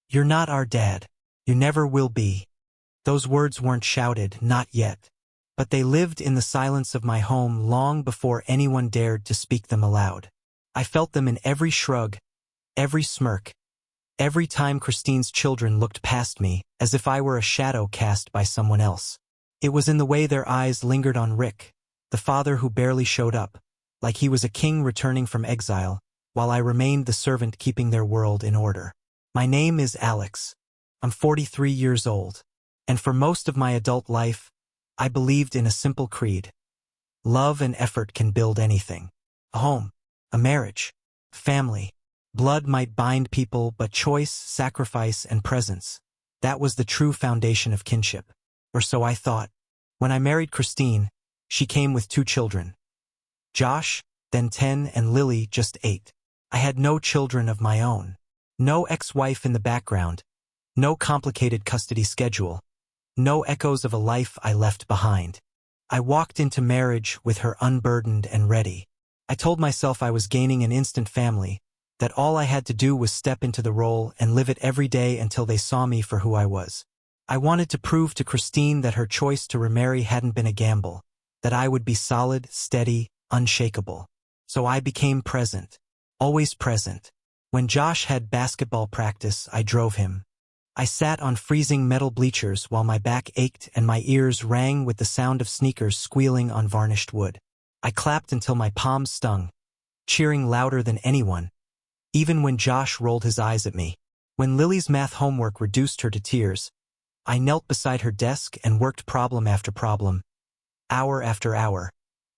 "You're not our dad. You never will be." Those words weren't shouted, not yet. But they lived in the silence of my home long before anyone dared to speak them aloud. I felt them in every shrug, every smirk, every time Christine's children looked past me, as if I were a shadow cast by someone else. It was in the way their eyes lingered on Rick, the father who barely showed up, like he was a king returning from exile, while I remained the servant keeping their world in order. My name is Alex. I'm 43 years old, and for most of my adult life, I believed in a simple creed. Love and effort can build anything. A home, a marriage, family. Blood might bind people, but choice, sacrifice, and presence. That was the true foundation of kinship. Or so I thought. When I married Christine, she came with 2 children. Josh, then 10, and Lily, just 8. I had no children of my own. No ex-wife in the background. No complicated custody schedule. No echoes of a life I left behind. I walked into marriage with her unburdened and ready. I told myself I was gaining an instant family, that all I had to do was step into the role and live it every day until they saw me for who I was. I wanted to prove to Christine that her choice to remarry hadn't been a gamble, that I would be solid, steady, unshakable. So I became present. Always present. When Josh had basketball practice, I drove him. I sat on freezing metal bleachers while my back ached and my ears rang with the sound of sneakers squealing on varnished wood. I clapped until my palms stung, cheering louder than anyone, even when Josh rolled his eyes at me. When Lily's math homework reduced her to tears, I knelt beside her desk and worked problem after problem, hour after hour,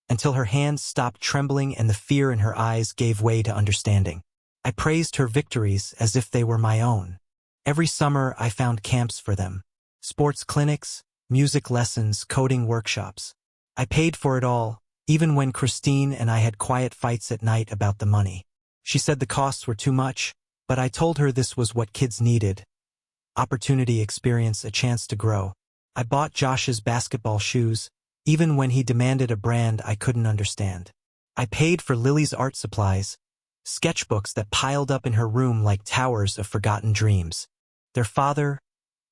until her hands stopped trembling and the fear in her eyes gave way to understanding. I praised her victories as if they were my own. Every summer I found camps for them. Sports clinics, music lessons, coding workshops. I paid for it all, even when Christine and I had quiet fights at night about the money. She said the costs were too much, but I told her this was what kids needed. Opportunity, experience, a chance to grow. I bought Josh's basketball shoes, even when he demanded a brand I couldn't understand. I paid for Lily's art supplies, sketchbooks that piled up in her room like towers of forgotten dreams. Their father,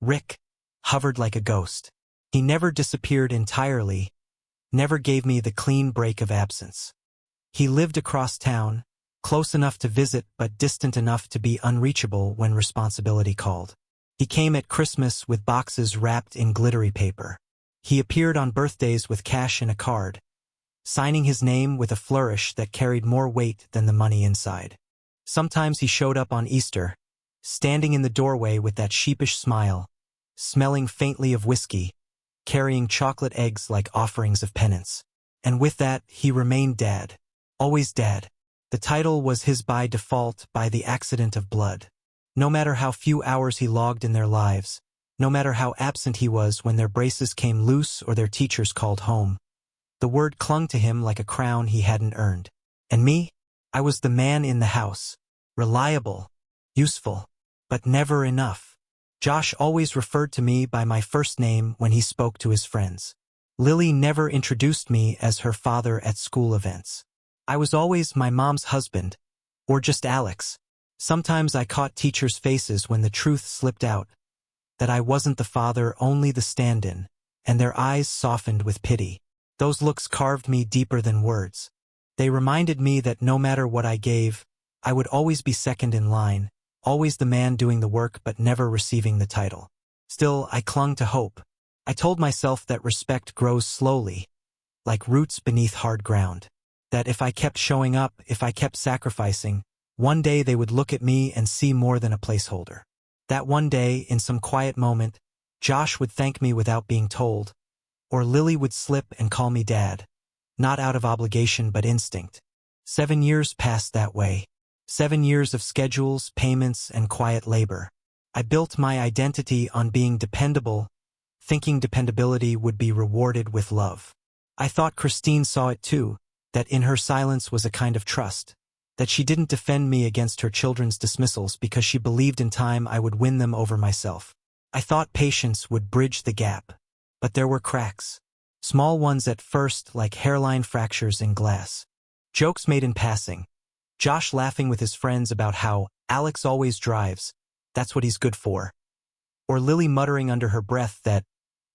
Rick, hovered like a ghost. He never disappeared entirely, never gave me the clean break of absence. He lived across town, close enough to visit but distant enough to be unreachable when responsibility called. He came at Christmas with boxes wrapped in glittery paper. He appeared on birthdays with cash in a card, signing his name with a flourish that carried more weight than the money inside. Sometimes he showed up on Easter, standing in the doorway with that sheepish smile, smelling faintly of whiskey, carrying chocolate eggs like offerings of penance. And with that, he remained Dad. Always Dad. The title was his by default, by the accident of blood. No matter how few hours he logged in their lives, no matter how absent he was when their braces came loose or their teachers called home, the word clung to him like a crown he hadn't earned. And me? I was the man in the house. Reliable, useful, but never enough. Josh always referred to me by my first name when he spoke to his friends. Lily never introduced me as her father at school events. I was always my mom's husband, or just Alex. Sometimes I caught teachers' faces when the truth slipped out, that I wasn't the father, only the stand-in, and their eyes softened with pity. Those looks carved me deeper than words. They reminded me that no matter what I gave, I would always be second in line, always the man doing the work but never receiving the title. Still, I clung to hope. I told myself that respect grows slowly, like roots beneath hard ground. That if I kept showing up, if I kept sacrificing, one day they would look at me and see more than a placeholder. That one day, in some quiet moment, Josh would thank me without being told, or Lily would slip and call me Dad, not out of obligation but instinct. 7 years passed that way. 7 years of schedules, payments, and quiet labor. I built my identity on being dependable, thinking dependability would be rewarded with love. I thought Christine saw it too, that in her silence was a kind of trust, that she didn't defend me against her children's dismissals because she believed in time I would win them over myself. I thought patience would bridge the gap, but there were cracks. Small ones at first, like hairline fractures in glass. Jokes made in passing. Josh laughing with his friends about how Alex always drives, That's what he's good for. Or Lily muttering under her breath that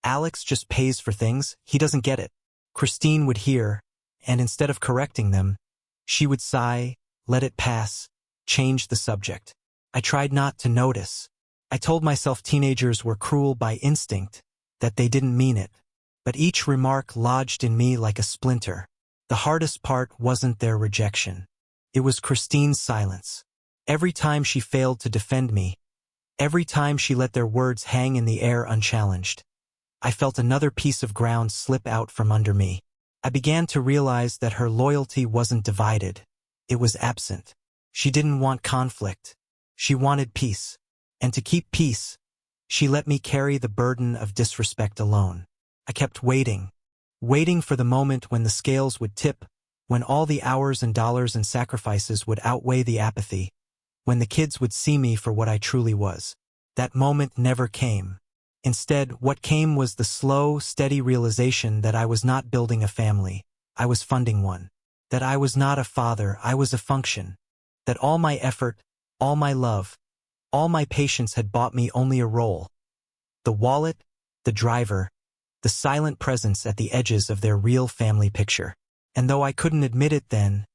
Alex just pays for things, he doesn't get it. Christine would hear, and instead of correcting them, she would sigh, let it pass, change the subject. I tried not to notice. I told myself teenagers were cruel by instinct, that they didn't mean it. But each remark lodged in me like a splinter. The hardest part wasn't their rejection. It was Christine's silence. Every time she failed to defend me, every time she let their words hang in the air unchallenged, I felt another piece of ground slip out from under me. I began to realize that her loyalty wasn't divided. It was absent. She didn't want conflict. She wanted peace. And to keep peace, she let me carry the burden of disrespect alone. I kept waiting for the moment when the scales would tip, when all the hours and dollars and sacrifices would outweigh the apathy, when the kids would see me for what I truly was. That moment never came. Instead, what came was the slow, steady realization that I was not building a family, I was funding one. That I was not a father, I was a function. That all my effort, all my love, all my patience had bought me only a role. The wallet, the driver, the silent presence at the edges of their real family picture. And though I couldn't admit it then,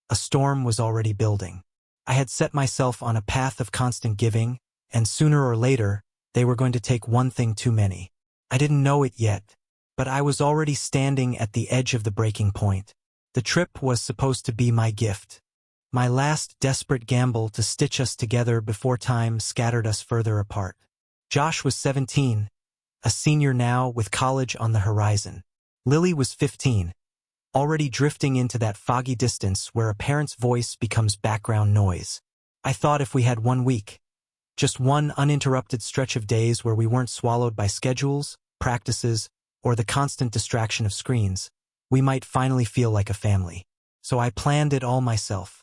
a storm was already building. I had set myself on a path of constant giving, and sooner or later, they were going to take one thing too many. I didn't know it yet, but I was already standing at the edge of the breaking point. The trip was supposed to be my gift. My last desperate gamble to stitch us together before time scattered us further apart. Josh was 17, a senior now with college on the horizon. Lily was 15, already drifting into that foggy distance where a parent's voice becomes background noise. I thought if we had 1 week, just one uninterrupted stretch of days where we weren't swallowed by schedules, practices, or the constant distraction of screens, we might finally feel like a family. So I planned it all myself.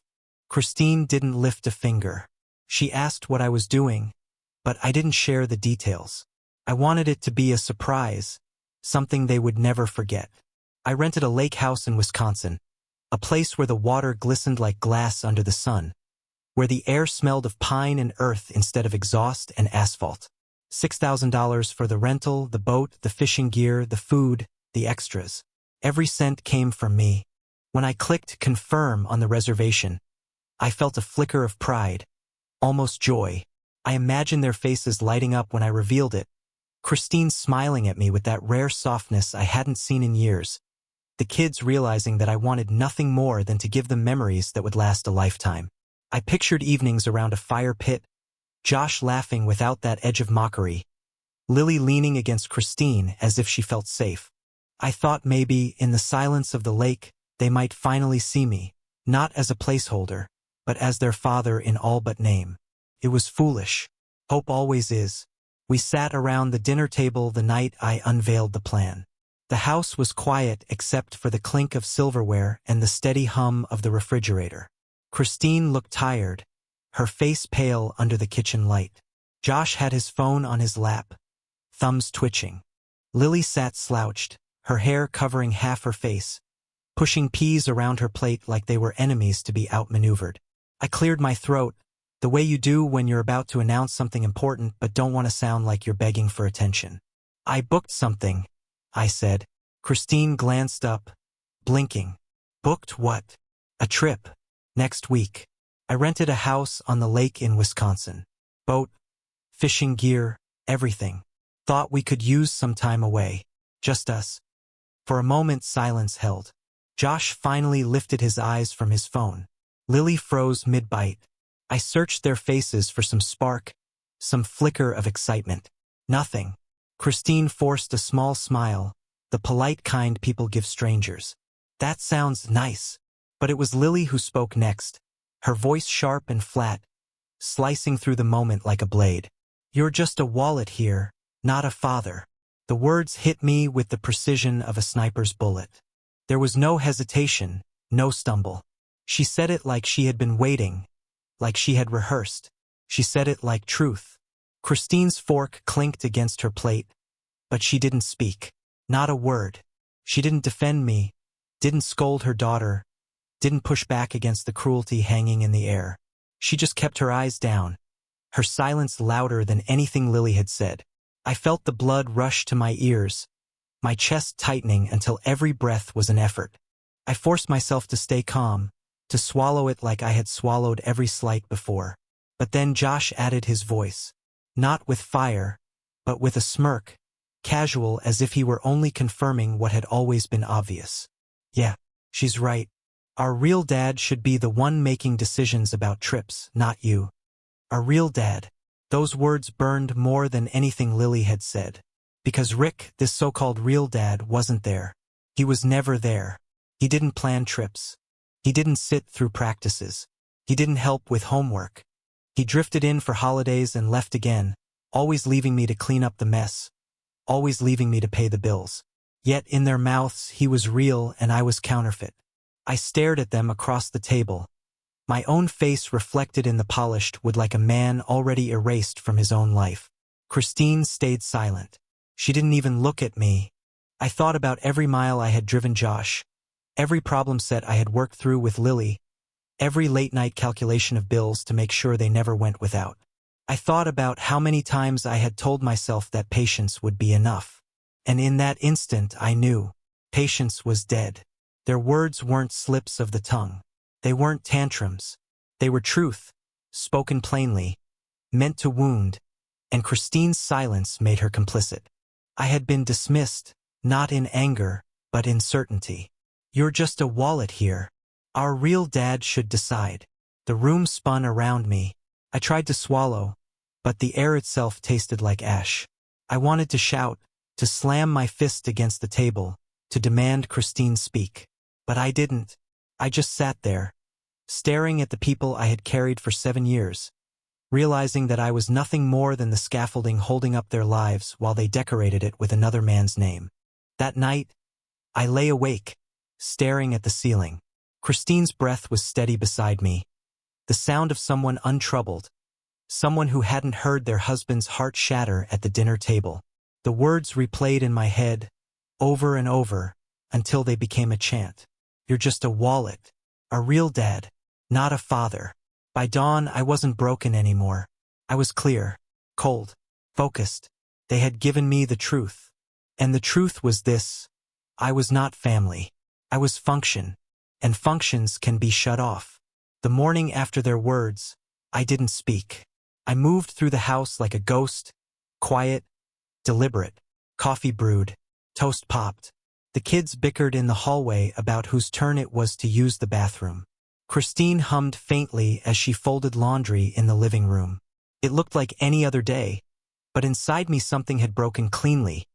Christine didn't lift a finger. She asked what I was doing, but I didn't share the details. I wanted it to be a surprise, something they would never forget. I rented a lake house in Wisconsin, a place where the water glistened like glass under the sun, where the air smelled of pine and earth instead of exhaust and asphalt. $6,000 for the rental, the boat, the fishing gear, the food, the extras. Every cent came from me. When I clicked confirm on the reservation, I felt a flicker of pride, almost joy. I imagined their faces lighting up when I revealed it. Christine smiling at me with that rare softness I hadn't seen in years. The kids realizing that I wanted nothing more than to give them memories that would last a lifetime. I pictured evenings around a fire pit, Josh laughing without that edge of mockery, Lily leaning against Christine as if she felt safe. I thought maybe, in the silence of the lake, they might finally see me, not as a placeholder, but as their father in all but name. It was foolish. Hope always is. We sat around the dinner table the night I unveiled the plan. The house was quiet except for the clink of silverware and the steady hum of the refrigerator. Christine looked tired, her face pale under the kitchen light. Josh had his phone on his lap, thumbs twitching. Lily sat slouched, her hair covering half her face, pushing peas around her plate like they were enemies to be outmaneuvered. I cleared my throat, the way you do when you're about to announce something important but don't want to sound like you're begging for attention. I booked something, I said. Christine glanced up, blinking. Booked what? A trip. Next week. I rented a house on the lake in Wisconsin. Boat, fishing gear, everything. Thought we could use some time away. Just us. For a moment silence held. Josh finally lifted his eyes from his phone. Lily froze mid-bite. I searched their faces for some spark, some flicker of excitement. Nothing. Christine forced a small smile, the polite kind people give strangers. That sounds nice. But it was Lily who spoke next, her voice sharp and flat, slicing through the moment like a blade. You're just a wallet here, not a father. The words hit me with the precision of a sniper's bullet. There was no hesitation, no stumble. She said it like she had been waiting, like she had rehearsed. She said it like truth. Christine's fork clinked against her plate, but she didn't speak. Not a word. She didn't defend me, didn't scold her daughter, didn't push back against the cruelty hanging in the air. She just kept her eyes down, her silence louder than anything Lily had said. I felt the blood rush to my ears, my chest tightening until every breath was an effort. I forced myself to stay calm, to swallow it like I had swallowed every slight before. But then Josh added his voice. Not with fire, but with a smirk, casual as if he were only confirming what had always been obvious. Yeah, she's right. Our real dad should be the one making decisions about trips, not you. Our real dad. Those words burned more than anything Lily had said. Because Rick, this so-called real dad, wasn't there. He was never there. He didn't plan trips. He didn't sit through practices. He didn't help with homework. He drifted in for holidays and left again, always leaving me to clean up the mess, always leaving me to pay the bills. Yet in their mouths he was real and I was counterfeit. I stared at them across the table, my own face reflected in the polished wood like a man already erased from his own life. Christine stayed silent. She didn't even look at me. I thought about every mile I had driven Josh, every problem set I had worked through with Lily, every late-night calculation of bills to make sure they never went without. I thought about how many times I had told myself that patience would be enough. And in that instant I knew. Patience was dead. Their words weren't slips of the tongue. They weren't tantrums. They were truth, spoken plainly, meant to wound, and Christine's silence made her complicit. I had been dismissed, not in anger, but in certainty. You're just a wallet here. Our real dad should decide. The room spun around me. I tried to swallow, but the air itself tasted like ash. I wanted to shout, to slam my fist against the table, to demand Christine speak. But I didn't. I just sat there, staring at the people I had carried for 7 years, realizing that I was nothing more than the scaffolding holding up their lives while they decorated it with another man's name. That night, I lay awake, staring at the ceiling. Christine's breath was steady beside me, the sound of someone untroubled, someone who hadn't heard their husband's heart shatter at the dinner table. The words replayed in my head, over and over, until they became a chant. You're just a wallet, a real dad, not a father. By dawn, I wasn't broken anymore. I was clear, cold, focused. They had given me the truth. And the truth was this: I was not family. I was function, and functions can be shut off. The morning after their words, I didn't speak. I moved through the house like a ghost, quiet, deliberate. Coffee brewed, toast popped. The kids bickered in the hallway about whose turn it was to use the bathroom. Christine hummed faintly as she folded laundry in the living room. It looked like any other day, but inside me something had broken cleanly,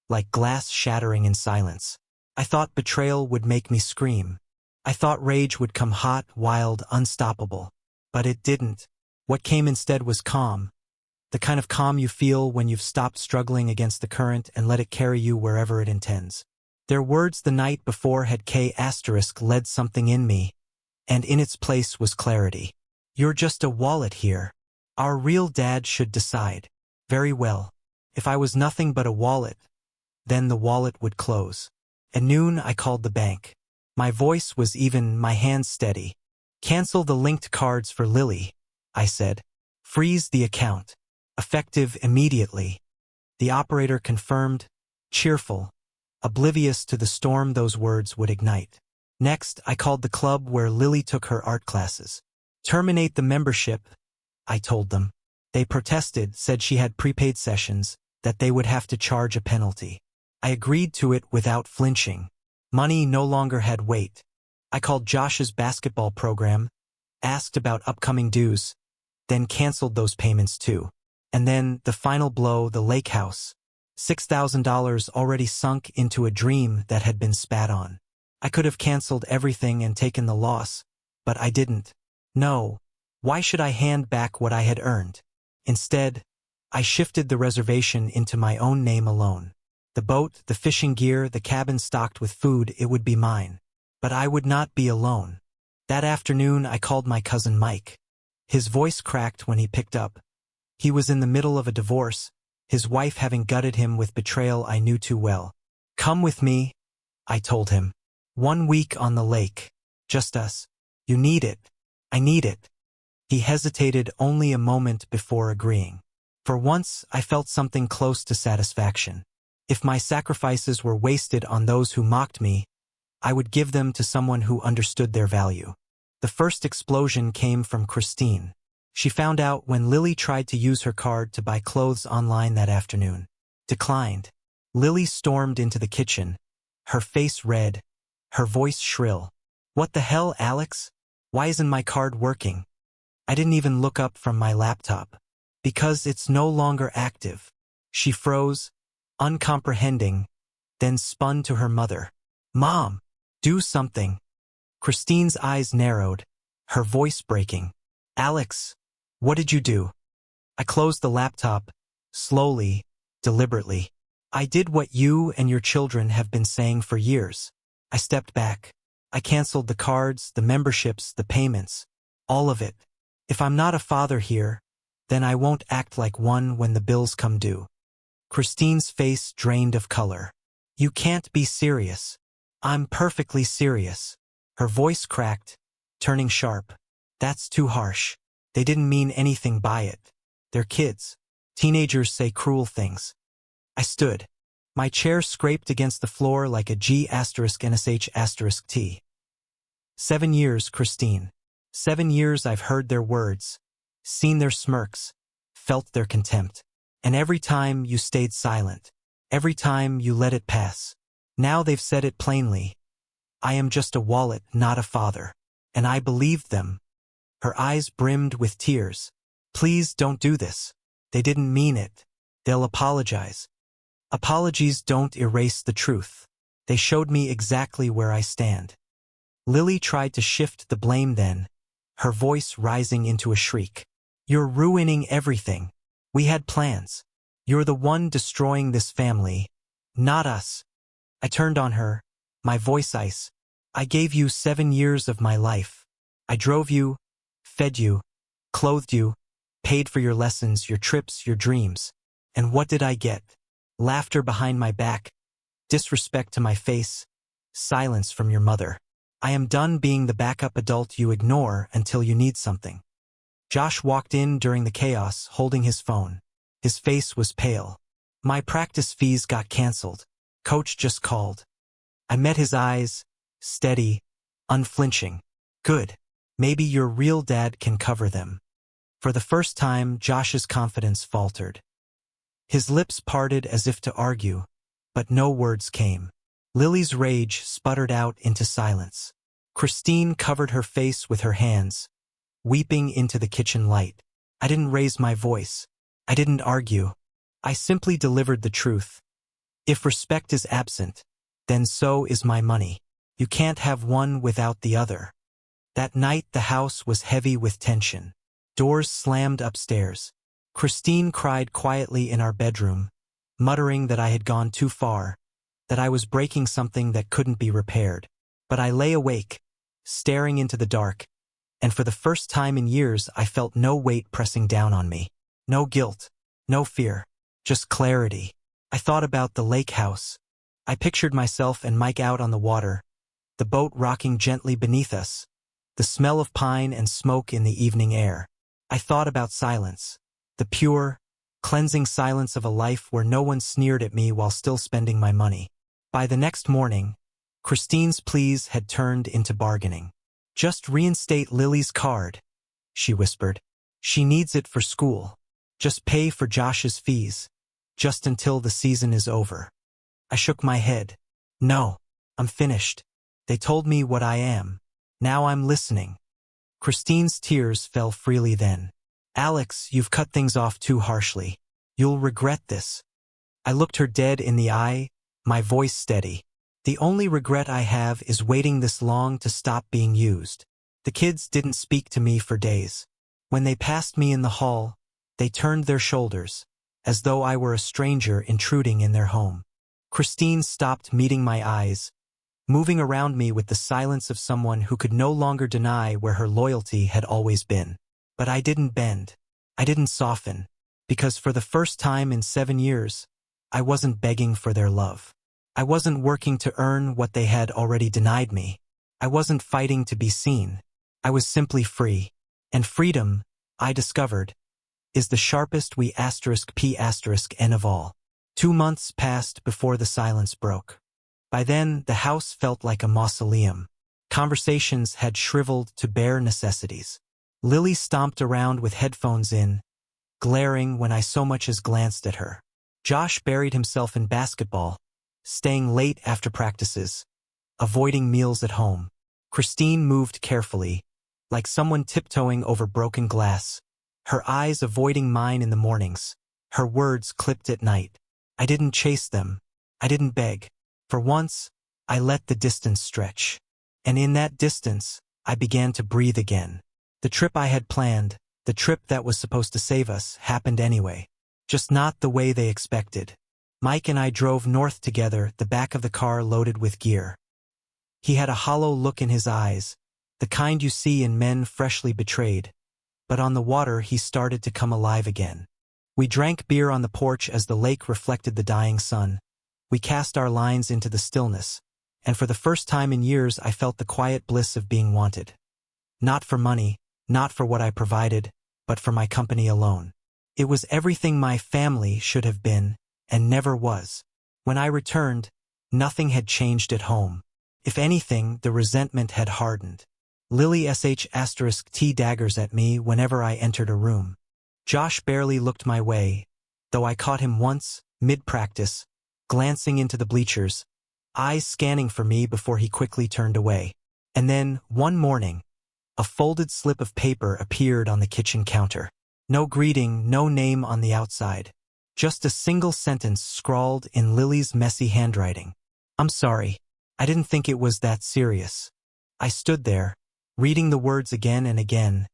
like glass shattering in silence. I thought betrayal would make me scream. I thought rage would come hot, wild, unstoppable. But it didn't. What came instead was calm. The kind of calm you feel when you've stopped struggling against the current and let it carry you wherever it intends. Their words the night before had led something in me, and in its place was clarity. You're just a wallet here. Our real dad should decide. Very well. If I was nothing but a wallet, then the wallet would close. At noon I called the bank. My voice was even, my hands steady. Cancel the linked cards for Lily, I said. Freeze the account. Effective immediately. The operator confirmed, cheerful, oblivious to the storm those words would ignite. Next, I called the club where Lily took her art classes. Terminate the membership, I told them. They protested, said she had prepaid sessions, that they would have to charge a penalty. I agreed to it without flinching. Money no longer had weight. I called Josh's basketball program, asked about upcoming dues, then canceled those payments too. And then, the final blow, the lake house. $6,000 already sunk into a dream that had been spat on. I could have canceled everything and taken the loss, but I didn't. No. Why should I hand back what I had earned? Instead, I shifted the reservation into my own name alone. The boat, the fishing gear, the cabin stocked with food, it would be mine. But I would not be alone. That afternoon I called my cousin Mike. His voice cracked when he picked up. He was in the middle of a divorce, his wife having gutted him with betrayal I knew too well. Come with me, I told him. 1 week on the lake. Just us. You need it. I need it. He hesitated only a moment before agreeing. For once, I felt something close to satisfaction. If my sacrifices were wasted on those who mocked me, I would give them to someone who understood their value. The first explosion came from Christine. She found out when Lily tried to use her card to buy clothes online that afternoon. Declined. Lily stormed into the kitchen, her face red, her voice shrill. "What the hell, Alex? Why isn't my card working?" I didn't even look up from my laptop. "Because it's no longer active." She froze, uncomprehending, then spun to her mother. "Mom, do something." Christine's eyes narrowed, her voice breaking. "Alex, what did you do?" I closed the laptop, slowly, deliberately. "I did what you and your children have been saying for years." I stepped back. I canceled the cards, the memberships, the payments. All of it. If I'm not a father here, then I won't act like one when the bills come due. Christine's face drained of color. "You can't be serious." "I'm perfectly serious." Her voice cracked, turning sharp. "That's too harsh. They didn't mean anything by it. They're kids. Teenagers say cruel things." I stood. My chair scraped against the floor like a G***NSH**T. 7 years, Christine. 7 years I've heard their words, seen their smirks, felt their contempt. And every time you stayed silent. Every time you let it pass. Now they've said it plainly. I am just a wallet, not a father. And I believed them. Her eyes brimmed with tears. "Please don't do this. They didn't mean it. They'll apologize." Apologies don't erase the truth. They showed me exactly where I stand. Lily tried to shift the blame then, her voice rising into a shriek. "You're ruining everything. We had plans. You're the one destroying this family, not us." I turned on her, my voice ice. "I gave you 7 years of my life. I drove you, fed you, clothed you, paid for your lessons, your trips, your dreams. And what did I get? Laughter behind my back, disrespect to my face, silence from your mother. I am done being the backup adult you ignore until you need something." Josh walked in during the chaos, holding his phone. His face was pale. "My practice fees got canceled. Coach just called." I met his eyes, steady, unflinching. "Good. Maybe your real dad can cover them." For the first time, Josh's confidence faltered. His lips parted as if to argue, but no words came. Lily's rage sputtered out into silence. Christine covered her face with her hands, weeping into the kitchen light. I didn't raise my voice. I didn't argue. I simply delivered the truth. If respect is absent, then so is my money. You can't have one without the other. That night the house was heavy with tension. Doors slammed upstairs. Christine cried quietly in our bedroom, muttering that I had gone too far, that I was breaking something that couldn't be repaired. But I lay awake, staring into the dark, and for the first time in years I felt no weight pressing down on me. No guilt, no fear, just clarity. I thought about the lake house. I pictured myself and Mike out on the water, the boat rocking gently beneath us, the smell of pine and smoke in the evening air. I thought about silence, the pure, cleansing silence of a life where no one sneered at me while still spending my money. By the next morning, Christine's pleas had turned into bargaining. "Just reinstate Lily's card," she whispered. "She needs it for school. Just pay for Josh's fees, just until the season is over." I shook my head. "No, I'm finished. They told me what I am. Now I'm listening." Christine's tears fell freely then. "Alex, you've cut things off too harshly. You'll regret this." I looked her dead in the eye, my voice steady. "The only regret I have is waiting this long to stop being used." The kids didn't speak to me for days. When they passed me in the hall, they turned their shoulders, as though I were a stranger intruding in their home. Christine stopped meeting my eyes, moving around me with the silence of someone who could no longer deny where her loyalty had always been. But I didn't bend. I didn't soften, because for the first time in 7 years, I wasn't begging for their love. I wasn't working to earn what they had already denied me. I wasn't fighting to be seen. I was simply free. And freedom, I discovered, is the sharpest P*N of all. 2 months passed before the silence broke. By then, the house felt like a mausoleum. Conversations had shriveled to bare necessities. Lily stomped around with headphones in, glaring when I so much as glanced at her. Josh buried himself in basketball, staying late after practices, avoiding meals at home. Christine moved carefully, like someone tiptoeing over broken glass, her eyes avoiding mine in the mornings, her words clipped at night. I didn't chase them. I didn't beg. For once, I let the distance stretch. And in that distance, I began to breathe again. The trip I had planned, the trip that was supposed to save us, happened anyway. Just not the way they expected. Mike and I drove north together, the back of the car loaded with gear. He had a hollow look in his eyes, the kind you see in men freshly betrayed. But on the water he started to come alive again. We drank beer on the porch as the lake reflected the dying sun. We cast our lines into the stillness, and for the first time in years I felt the quiet bliss of being wanted. Not for money, not for what I provided, but for my company alone. It was everything my family should have been, and never was. When I returned, nothing had changed at home. If anything, the resentment had hardened. Lily *T daggers at me whenever I entered a room. Josh barely looked my way, though I caught him once, mid-practice, glancing into the bleachers, eyes scanning for me before he quickly turned away. And then, one morning, a folded slip of paper appeared on the kitchen counter. No greeting, no name on the outside. Just a single sentence scrawled in Lily's messy handwriting. "I'm sorry. I didn't think it was that serious." I stood there, reading the words again and again,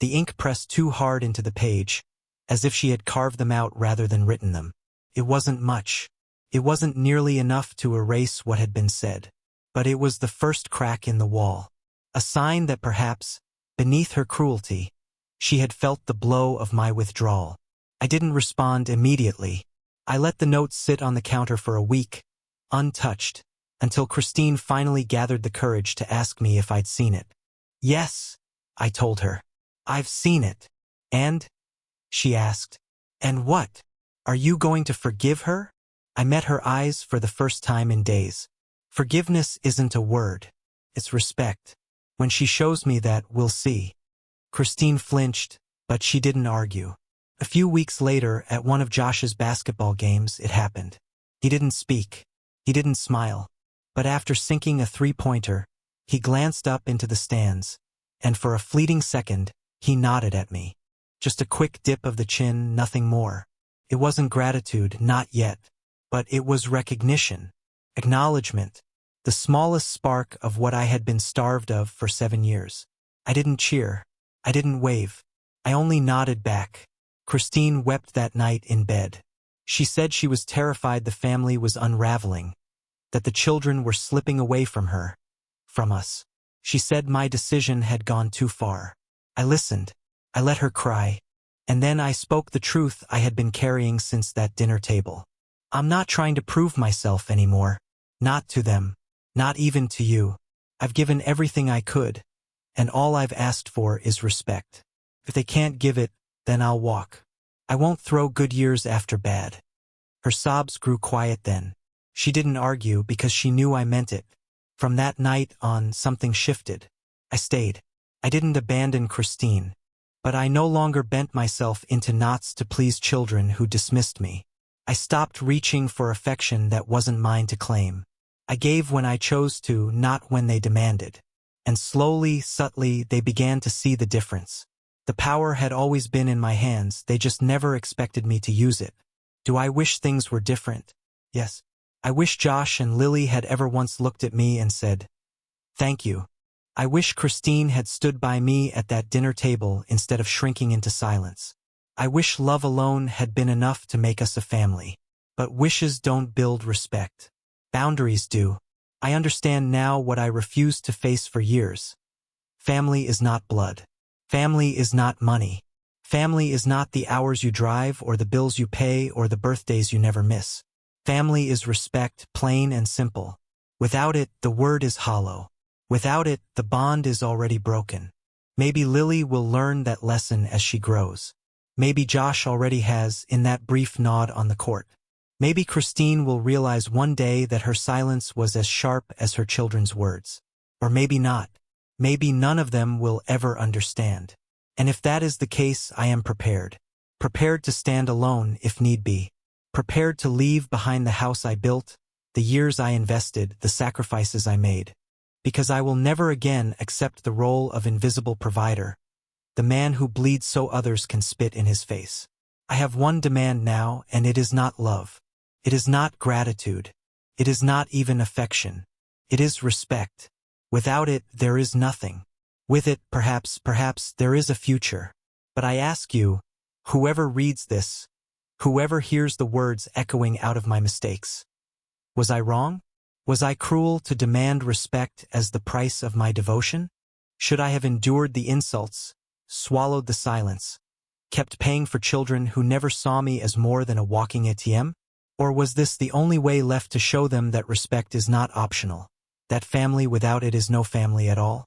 the ink pressed too hard into the page, as if she had carved them out rather than written them. It wasn't much. It wasn't nearly enough to erase what had been said. But it was the first crack in the wall. A sign that perhaps, beneath her cruelty, she had felt the blow of my withdrawal. I didn't respond immediately. I let the note sit on the counter for a week, untouched, until Christine finally gathered the courage to ask me if I'd seen it. "Yes," I told her. "I've seen it." "And?" she asked. "And what? Are you going to forgive her?" I met her eyes for the first time in days. Forgiveness isn't a word. It's respect. When she shows me that, we'll see. Christine flinched, but she didn't argue. A few weeks later, at one of Josh's basketball games, it happened. He didn't speak. He didn't smile. But after sinking a three-pointer, he glanced up into the stands, and for a fleeting second, he nodded at me. Just a quick dip of the chin, nothing more. It wasn't gratitude, not yet. But it was recognition, acknowledgement, the smallest spark of what I had been starved of for 7 years. I didn't cheer. I didn't wave. I only nodded back. Christine wept that night in bed. She said she was terrified the family was unraveling, that the children were slipping away from her, from us. She said my decision had gone too far. I listened. I let her cry. And then I spoke the truth I had been carrying since that dinner table. "I'm not trying to prove myself anymore. Not to them. Not even to you. I've given everything I could, and all I've asked for is respect. If they can't give it, then I'll walk. I won't throw good years after bad." Her sobs grew quiet then. She didn't argue because she knew I meant it. From that night on, something shifted. I stayed. I didn't abandon Christine, but I no longer bent myself into knots to please children who dismissed me. I stopped reaching for affection that wasn't mine to claim. I gave when I chose to, not when they demanded. And slowly, subtly, they began to see the difference. The power had always been in my hands, they just never expected me to use it. Do I wish things were different? Yes. I wish Josh and Lily had ever once looked at me and said, "Thank you." I wish Christine had stood by me at that dinner table instead of shrinking into silence. I wish love alone had been enough to make us a family. But wishes don't build respect. Boundaries do. I understand now what I refused to face for years. Family is not blood. Family is not money. Family is not the hours you drive or the bills you pay or the birthdays you never miss. Family is respect, plain and simple. Without it, the word is hollow. Without it, the bond is already broken. Maybe Lily will learn that lesson as she grows. Maybe Josh already has, in that brief nod on the court. Maybe Christine will realize one day that her silence was as sharp as her children's words. Or maybe not. Maybe none of them will ever understand. And if that is the case, I am prepared. Prepared to stand alone if need be. Prepared to leave behind the house I built, the years I invested, the sacrifices I made. Because I will never again accept the role of invisible provider, the man who bleeds so others can spit in his face. I have one demand now, and it is not love. It is not gratitude. It is not even affection. It is respect. Without it, there is nothing. With it, perhaps there is a future. But I ask you, whoever reads this, whoever hears the words echoing out of my mistakes, was I wrong? Was I cruel to demand respect as the price of my devotion? Should I have endured the insults, swallowed the silence, kept paying for children who never saw me as more than a walking ATM? Or was this the only way left to show them that respect is not optional, that family without it is no family at all?